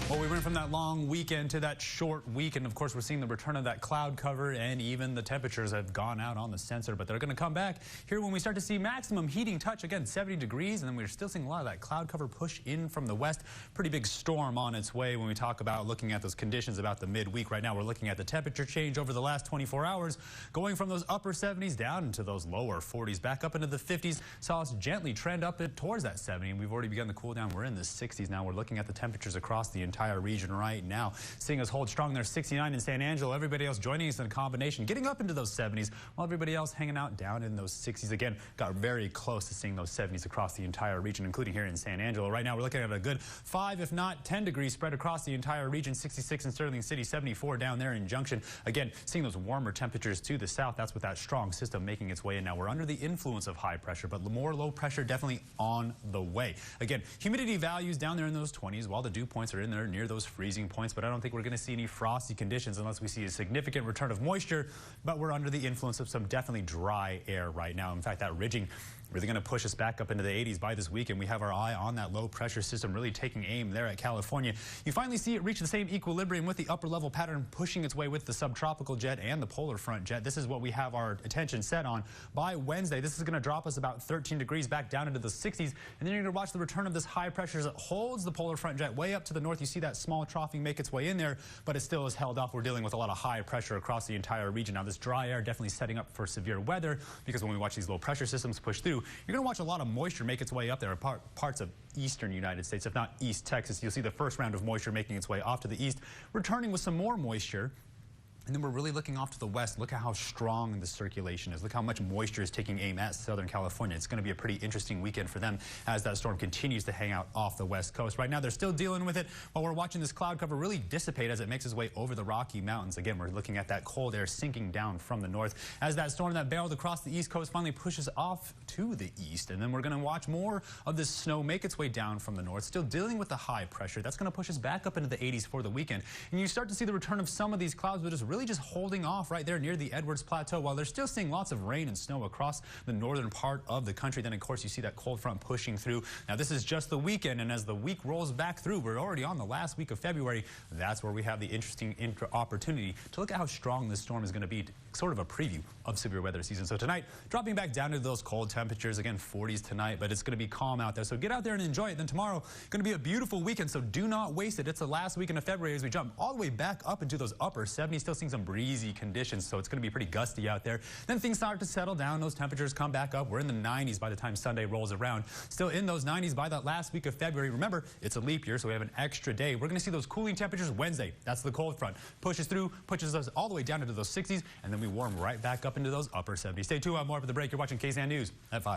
Well, we went from that long weekend to that short weekend. Of course, we're seeing the return of that cloud cover, and even the temperatures have gone out on the sensor, but they're going to come back here when we start to see maximum heating touch again, 70 degrees, and then we're still seeing a lot of that cloud cover push in from the west. Pretty big storm on its way when we talk about looking at those conditions about the midweek. Right now, we're looking at the temperature change over the last 24 hours, going from those upper 70s down into those lower 40s, back up into the 50s. Saw us gently trend up towards that 70, and we've already begun the cool down. We're in the 60s now. We're looking at the temperatures across the entire region right now. Seeing us hold strong there, 69 in San Angelo. Everybody else joining us in a combination, getting up into those 70s, while everybody else hanging out down in those 60s. Again, got very close to seeing those 70s across the entire region, including here in San Angelo. Right now, we're looking at a good 5, if not 10 degrees spread across the entire region. 66 in Sterling City, 74 down there in Junction. Again, seeing those warmer temperatures to the south. That's with that strong system making its way in. Now, we're under the influence of high pressure, but more low pressure definitely on the way. Again, humidity values down there in those 20s, while the dew points are in there near those freezing points, but I don't think we're going to see any frosty conditions unless we see a significant return of moisture, but we're under the influence of some definitely dry air right now. In fact, that ridging really going to push us back up into the 80s by this weekend. We have our eye on that low pressure system really taking aim there at California. You finally see it reach the same equilibrium with the upper level pattern pushing its way with the subtropical jet and the polar front jet. This is what we have our attention set on. By Wednesday, this is going to drop us about 13 degrees back down into the 60s, and then you're going to watch the return of this high pressure as it holds the polar front jet way up to the north. You see that small troughing make its way in there, but it still is held off. We're dealing with a lot of high pressure across the entire region. Now, this dry air definitely setting up for severe weather, because when we watch these low pressure systems push through, you're going to watch a lot of moisture make its way up there. Parts of eastern United States, if not East Texas, you'll see the first round of moisture making its way off to the east, returning with some more moisture. And then we're really looking off to the west. Look at how strong the circulation is. Look how much moisture is taking aim at Southern California. It's going to be a pretty interesting weekend for them as that storm continues to hang out off the west coast. Right now, they're still dealing with it while we're watching this cloud cover really dissipate as it makes its way over the Rocky Mountains. Again, we're looking at that cold air sinking down from the north as that storm that barreled across the east coast finally pushes off to the east. And then we're going to watch more of this snow make its way down from the north, still dealing with the high pressure. That's going to push us back up into the 80s for the weekend. And you start to see the return of some of these clouds, but it's really just holding off right there near the Edwards Plateau while they're still seeing lots of rain and snow across the northern part of the country. Then, of course, you see that cold front pushing through. Now, this is just the weekend, and as the week rolls back through, we're already on the last week of February. That's where we have the interesting opportunity to look at how strong this storm is going to be, sort of a preview of severe weather season. So tonight, dropping back down to those cold temperatures, again, 40s tonight, but it's going to be calm out there. So get out there and enjoy it. Then tomorrow, going to be a beautiful weekend, so do not waste it. It's the last weekend of February as we jump all the way back up into those upper 70s, still seeing some breezy conditions, so it's going to be pretty gusty out there. Then things start to settle down. Those temperatures come back up. We're in the 90s by the time Sunday rolls around. Still in those 90s by that last week of February. Remember, it's a leap year, so we have an extra day. We're going to see those cooling temperatures Wednesday. That's the cold front. Pushes through, pushes us all the way down into those 60s, and then we warm right back up into those upper 70s. Stay tuned. More for the break. You're watching KSAN News at 5.